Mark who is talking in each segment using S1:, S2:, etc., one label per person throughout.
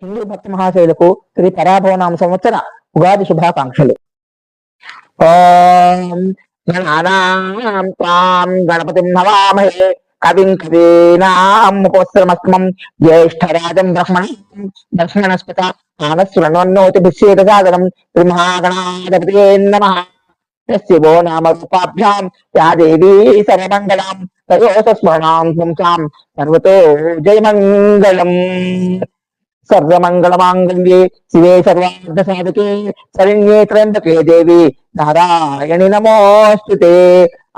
S1: హిందూ భక్త మహాశైలకు శ్రీ పరాభవనామ సంవత్సర ఉగాది శుభాకాంక్షలు. ఓం గణానాం త్వాం గణపతిం నమామహే కవిం కవీనాముపస్రమస్మం జ్యేష్ఠరాజం బ్రహ్మణస్పత ఆనశ్వరణోన్నోతిభిషేకసాదరం శ్రీమహాగణాధిపతయే నమః. యస్యో నామ రూపాభ్యాం యా దేవీ సర్వమంగళాం తయోః స్మరణాం పుంసాం సర్వతో జయమంగళం. సర్వమంగళమాంగళ్యే శివే సర్వార్థసాధకే శరణ్యే త్ర్యంబకే దేవి నారాయణి నమోస్తుతే.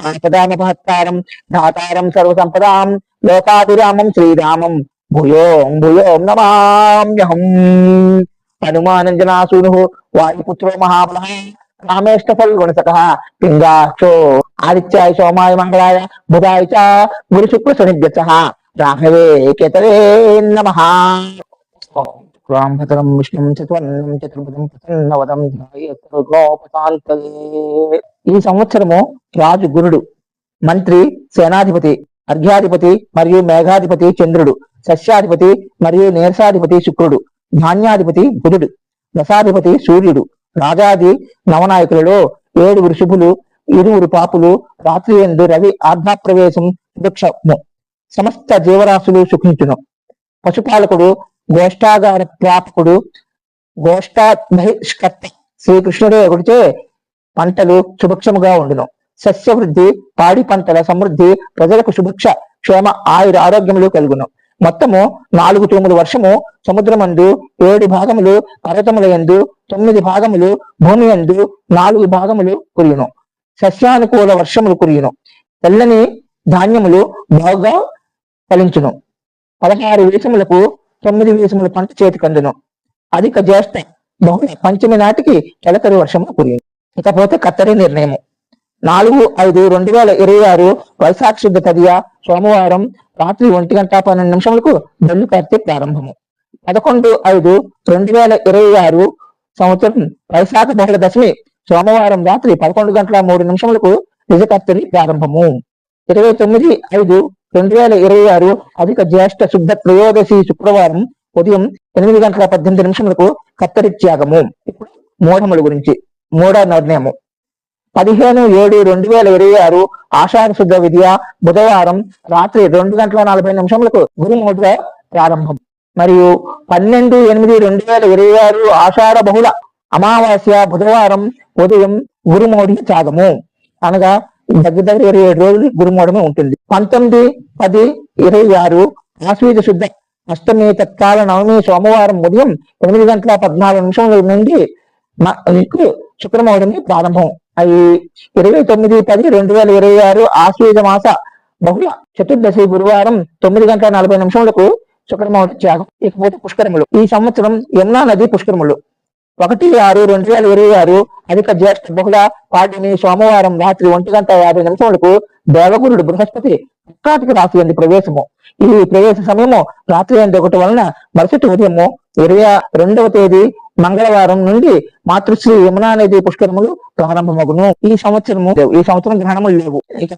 S1: ఆపదామపహత్తారం ధాతారం సర్వసంపదాం లోకాభిరామం శ్రీరామం భూయో భూయో నమామ్యహం. హనుమానంజనాసూను వాయుపుత్రో మహాబలః రామేష్టఫల్గుణసఖః పింగాక్షో ఆదిత్యాయ సోమాయ మంగళాయ బుధాయ చ గురుశుక్ల శనిభ్యచ్చః రాఘవే కేతవే నమః. రాంభద్రం విష్ణుం చతుర్వర్ణం చతుర్భుజం ప్రసన్నవదం ఈ సంవత్సరము రాజు గురుడు, మంత్రి సేనాధిపతి, అర్ఘ్యాధిపతి మరియు మేఘాధిపతి చంద్రుడు, సస్యాధిపతి మరియు నీరసాధిపతి శుక్రుడు, ధాన్యాధిపతి బుధుడు, దశాధిపతి సూర్యుడు. రాజాది నవనాయకులలో 7 వృషభులు, 2 పాపులు, రాత్రి ఎందు రవి ఆర్ధాప్రవేశం వృక్షము, సమస్త జీవరాశులు సుఖించును. పశుపాలకుడు, గోష్ఠాగార ప్రాపకుడు, గోష్ఠాబహిష్కర్త శ్రీకృష్ణుడే ఒకటిచే పంటలు సుభిక్షముగా ఉండును. సస్యవృద్ధి, పాడి పంటల సమృద్ధి, ప్రజలకు సుభిక్ష క్షేమ ఆయుర ఆరోగ్యములు కలుగును. మొత్తము 4 తూములు వర్షము సముద్రమందు, 7 భాగములు పర్వతముల యందు, 9 భాగములు భూమి యందు, 4 భాగములు కురియును. సస్యానుకూల వర్షములు కురియును. తెల్లని ధాన్యములు బాగా ఫలించును. 16 వీసములకు 9 వీసముల పంట చేతికందును. అధిక జ్యేష్ఠ బహుళ పంచమి నాటికి తెలకరి వర్షము కురియును. ఇకపోతే కత్తరి నిర్ణయము. 4/5/2026 వైశాఖ శుద్ధ తదియ సోమవారం రాత్రి 1:12 బెల్లు కార్తె ప్రారంభము. 11/5/2026 సంవత్సరం వైశాఖ బహుళ దశమి సోమవారం రాత్రి 11:03 నిజకర్తరి ప్రారంభము. 29/5/2026 అధిక జ్యేష్ఠ శుద్ధ త్రయోదశి శుక్రవారం ఉదయం 8:18 కత్తరి త్యాగము. ఇప్పుడు మూఢముల గురించి. మూఢ నిర్ణయము. 15/7/2026 ఆషాఢ శుద్ధ విద్య బుధవారం రాత్రి 2:40 గురుమూఢ ప్రారంభం. మరియు 12/8/2026 ఆషాఢ బహుళ అమావాస్య బుధవారం ఉదయం గురుమూఢి త్యాగము. అనగా దగ్గర 27 రోజులు గురుమూఢమే ఉంటుంది. 19/10/26 ఆశ్వీజ శుద్ధ అష్టమి తత్కాల నవమి సోమవారం ఉదయం 8:14 నుండి శుక్రమౌఢమి ప్రారంభం. 29/10/2026 ఆశ్వీజ మాస బహుళ చతుర్దశి గురువారం 9:40 శుక్రమౌఢి త్యాగం. ఇకపోతే పుష్కరములు. ఈ సంవత్సరం యమునా నది పుష్కరములు. 1/6/2026 అధిక జ్యేష్ఠ బహుళ పాడ్యమి సోమవారం రాత్రి 1:50 దేవగురుడు బృహస్పతి కర్కాటక రాశి ఎందు ప్రవేశము. ఈ ప్రవేశ సమయము రాత్రి 1 వలన మరుసటి ఉదయము 22వ తేదీ మంగళవారం నుండి మాతృశ్రీ యమునా నది పుష్కరములు ప్రారంభమగును. ఈ సంవత్సరం గ్రహణములు లేవు. ఇక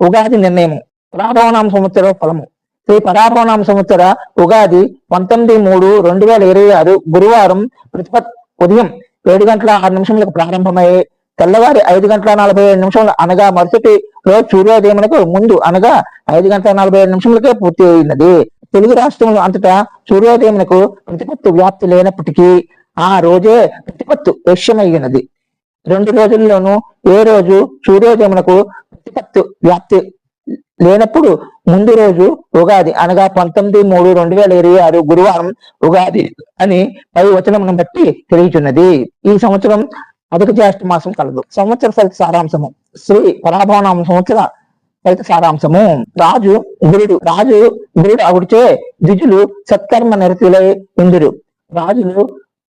S1: ఉగాది నిర్ణయము. పరాభవనామ సంవత్సర ఫలము. శ్రీ పరాభవనామ సంవత్సర ఉగాది 19/3/2026 గురువారం ప్రతిపత్ ఉదయం 7:06 ప్రారంభమై తెల్లవారి 5:47 అనగా మరుసటి రోజు సూర్యోదయమునకు ముందు అనగా 5:47 పూర్తి అయినది. తెలుగు రాష్ట్రములు అంతటా సూర్యోదయమునకు ప్రతిపత్తు వ్యాప్తి లేనప్పటికీ ఆ రోజే ప్రతిపత్తు యశ్యమైనది. 2 రోజుల్లోనూ ఏ రోజు సూర్యోదయమునకు ప్రతిపత్తు వ్యాప్తి లేనప్పుడు ముందు రోజు ఉగాది అనగా 19/3/2026 గురువారం ఉగాది అని పై వచనమును బట్టి తెలియచున్నది. ఈ సంవత్సరం అధిక జ్యేష్ఠ మాసం కలదు. సంవత్సర ఫలిత సారాంశము. శ్రీ పరాభవనామ సంవత్సర ఫలిత సారాంశము. రాజు గురుడు అగుడిచే ద్విజులు సత్కర్మ నిరతులై ఇందురు. రాజులు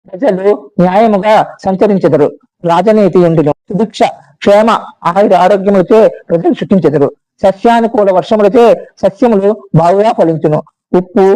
S1: ప్రజలు న్యాయముగా సంచరించెదరు. రాజనీతి ఉండును. సుభిక్ష క్షేమ ఆయుర ఆరోగ్యములచే ప్రజలు సుఖించెదరు. సస్యానుకూల వర్షములచే సస్యములు బాగుగా ఫలించును. ఉప్పు,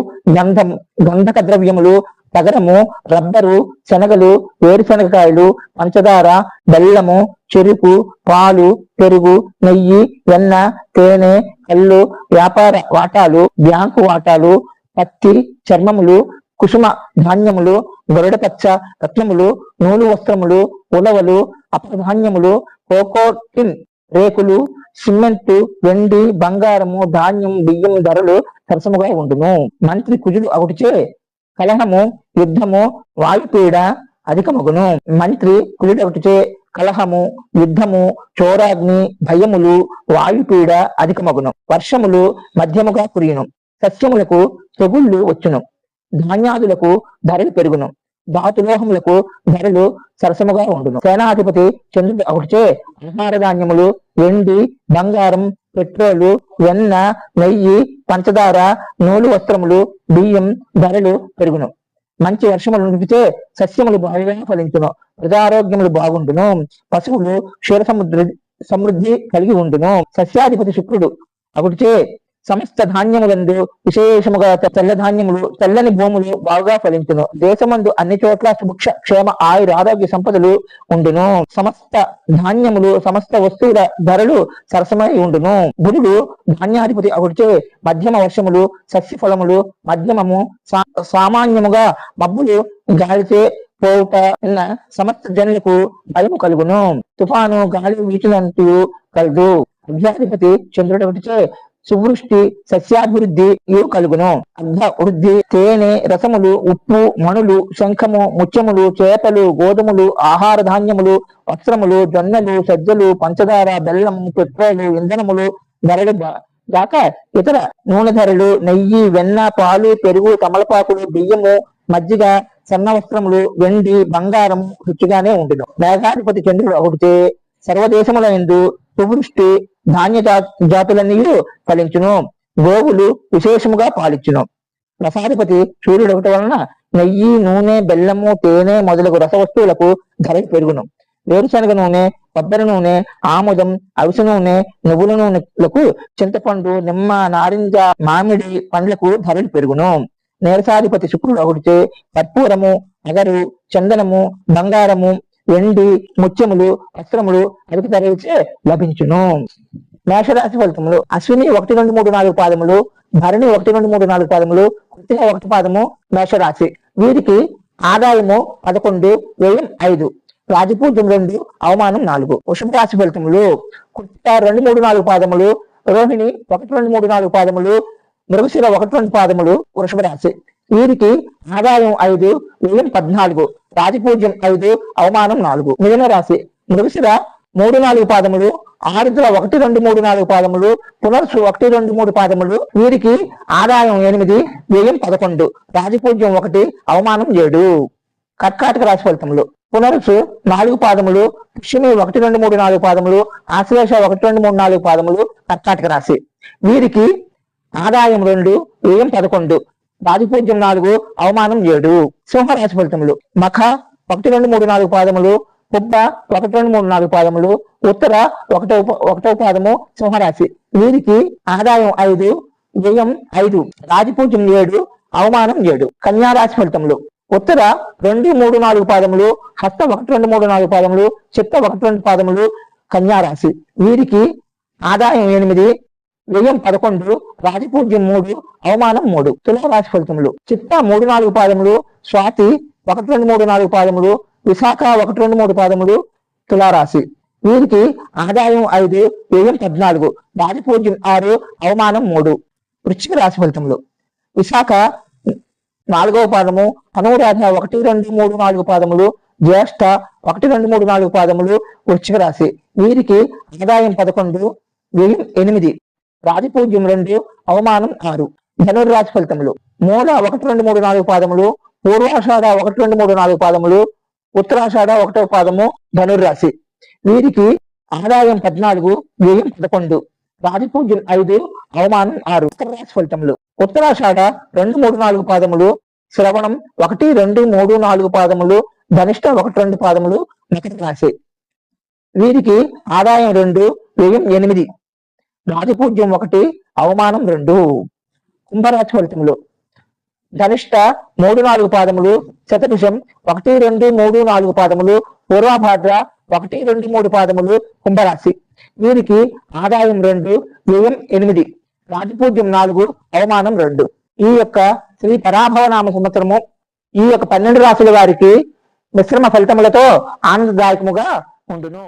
S1: గంధక ద్రవ్యములు, తగరము, రబ్బరు, శనగలు, వేరుశనగకాయలు, పంచదార, బెల్లము, చెరుకు, పాలు, పెరుగు, నెయ్యి, వెన్న, తేనె, కళ్ళు, వ్యాపార వాటాలు, బ్యాంకు వాటాలు, పత్తి, చర్మములు, కుసుమ ధాన్యములు, గరుడపచ్చ రత్నములు, నూలు వస్త్రములు, ఉలవలు, అపధాన్యములు, కోకోటిన్ రేకులు, సిమెంటు, వెండి, బంగారము, ధాన్యం, బియ్యం ధరలు సరసముగా ఉండును. మంత్రి కుజుడు ఒకటిచే కలహము, యుద్ధము, వాయుపీడ అధికమగును. మంత్రి కుజుడు ఒకటిచే కలహము, యుద్ధము, చోరాగ్ని, భయములు, వాయుపీడ అధికమగును. వర్షములు మధ్యముగా కురియును. సస్యములకు తెగుళ్ళు వచ్చును. ధాన్యాదులకు ధరలు పెరుగును. ధాతులోహములకు ధరలు సరసముగా ఉండును. సేనాధిపతి చంద్రుడు ఒకటిచే ఆహార ధాన్యములు, వెండి, బంగారం, పెట్రోలు, వెన్న, నెయ్యి, పంచదార, నూలు వస్త్రములు, బియ్యం ధరలు పెరుగును. మంచి వర్షములు నిలిపితే సస్యములు బాగా ఫలించును. ప్రజారోగ్యములు బాగుండును. పశువులు క్షీర సమృద్ధి కలిగి ఉండును. సస్యాధిపతి శుక్రుడు ఒకటిచే సమస్త ధాన్యములందు విశేషముగా తెల్ల ధాన్యములు, తెల్లని భూములు బాగా ఫలించును. దేశమందు అన్ని చోట్ల సుభిక్ష క్షేమ ఆయుర ఆరోగ్య సంపదలు ఉండును. సమస్త ధాన్యములు, సమస్త వస్తువుల ధరలు సరసమై ఉండును. బుధుడు ధాన్యాధిపతి ఒకటిచే మధ్యమ వర్షములు, సస్య ఫలములు మధ్యమము, సామాన్యముగా మబ్బులు గాలిచే పోవుట సమస్త జనులకు భయము కలుగును. తుఫాను గాలి వీచినంటూ కలదు. అభ్యాధిపతి చంద్రుడు ఒకటిచే సువృష్టి, సస్యాభివృద్ధి కలుగును. అర్ధ వృద్ధి, తేనె, రసములు, ఉప్పు, మణులు, శంఖము, ముత్యములు, చేపలు, గోధుమలు, ఆహార ధాన్యములు, వస్త్రములు, జొన్నలు, సజ్జలు, పంచదార, బెల్లం, పెట్రోలు, ఇంధనములు ధరలు గాక ఇతర నూనె ధరలు, నెయ్యి, వెన్న, పాలు, పెరుగు, తమలపాకులు, బియ్యము, మజ్జిగ, సన్న వస్త్రములు, వెండి, బంగారము రుచిగానే ఉండును. మేఘాధిపతి చంద్రుడు ఒకటిచే సర్వదేశములందు సువృష్టి, ధాన్య జాతులన్నీ ఫలించును. గోవులు విశేషముగా పాలించును. రసాధిపతి సూర్యుడు ఒకటి వలన నెయ్యి, నూనె, బెల్లము, తేనె మొదలగు రస వస్తువులకు ధర పెరుగును. వేరుశనగ నూనె, కొబ్బరి నూనె, ఆముదం, అవిసె నూనె, నువ్వుల నూనెలకు, చింతపండు, నిమ్మ, నారింజ, మామిడి పండ్లకు ధరలు పెరుగును. నేరసాధిపతి శుక్రుడు ఒకటిచే కర్పూరము, అగరు, చందనము, బంగారము, వెండి, ముత్యములు, వస్త్రములు అధిక ధరచే లభించును. మేషరాశి ఫలితములు. అశ్విని 1, 2, 3, 4 పాదములు, భరణి 1, 2, 3, 4 పాదములు, కృత్తిక 1 పాదము మేషరాశి. వీరికి ఆదాయము 11, వ్యయం 5, రాజపూజ్యం 2, అవమానం 4. వృషభ రాశి ఫలితములు. కృత్తిక 2, 3, 4 పాదములు, రోహిణి 1, 2, 3, 4 పాదములు, మృగశిర 1, 2 పాదములు వృషభ రాశి. వీరికి ఆదాయం 5, వ్యయం 14, రాజపూజ్యం 5, అవమానం 4. మిథున రాశి. మృగశిర 3, 4 పాదములు, ఆరుద్ర 1, 2, 3, 4 పాదములు, పునర్సు 1, 2, 3 పాదములు. వీరికి ఆదాయం 8, వ్యయం 11, రాజపూజ్యం 1, అవమానం 7. కర్కాటక రాశి ఫలితములు. పునరుసు 4 పాదములు, పుష్యమి 1, 2, 3, 4 పాదములు, ఆశ్లేష 1, 2, 3, 4 పాదములు కర్కాటక రాశి. వీరికి ఆదాయం 2, వ్యయం 11, రాజపూజ్యం 4, అవమానం 7. సింహరాశి ఫలితములు. మఖ 1, 2, 3, 4 పాదములు, పుబ్బ 1, 2, 3, 4 పాదములు, ఉత్తర 1వ పాదము సింహరాశి. వీరికి ఆదాయం 5, వ్యయం 5, రాజపూజ్యం 7, అవమానం 7. కన్యారాశి ఫలితములు. ఉత్తర 2, 3, 4 పాదములు, హస్త 1, 2, 3, 4 పాదములు, చిత్త 1, 2 పాదములు కన్యారాశి. వీరికి ఆదాయం 8, వ్యయం 11, రాజపూజ్యం 3, అవమానం 3. తులారాశి ఫలితములు. చిత్త 3, 4 పాదములు, స్వాతి 1, 2, 3, 4 పాదములు, విశాఖ 1, 2, 3 పాదములు తులారాశి. వీరికి ఆదాయం 5, వ్యయం 14, రాజపూజ్యం 6, అవమానం 3. వృశ్చిక రాశి ఫలితములు. విశాఖ 4వ పాదము, అనురాధ 1, 2, 3, 4 పాదములు, జ్యేష్ఠ 1, 2, 3, 4 పాదములు వృశ్చిక రాశి. వీరికి ఆదాయం 11, వ్యయం 8, రాజపూజ్యం 2, అవమానం 6. ధనుర్రాశి ఫలితములు. మూల 1, 2, 3, 4 పాదములు, పూర్వాషాఢ 1, 2, 3, 4 పాదములు, ఉత్తరాషాఢ 1వ పాదము ధనుర్రాశి. వీరికి ఆదాయం 14, వ్యయం 11, రాజపూజ్యం 5, అవమానం 6. ఉత్తర రాశి ఫలితములు. ఉత్తరాషాఢ 2, 3, 4 పాదములు, శ్రవణం 1, 2, 3, 4 పాదములు, ధనిష్ట 1, 2 పాదములు మకర రాశి. వీరికి ఆదాయం 2, వ్యయం 8, రాజపూజ్యం 1, అవమానం 2. కుంభరాశి ఫలితములు. ధనిష్ట 3, 4 పాదములు, శతభిషం 1, 2, 3, 4 పాదములు, పూర్వభాద్ర 1, 2, 3 పాదములు కుంభరాశి. వీరికి ఆదాయం 2, వ్యయం 8, రాజపూజ్యం 4, అవమానం 2. ఈ యొక్క శ్రీ పరాభవనామ సంవత్సరము ఈ యొక్క 12 రాశుల వారికి మిశ్రమ ఫలితములతో ఆనందదాయకముగా ఉండును.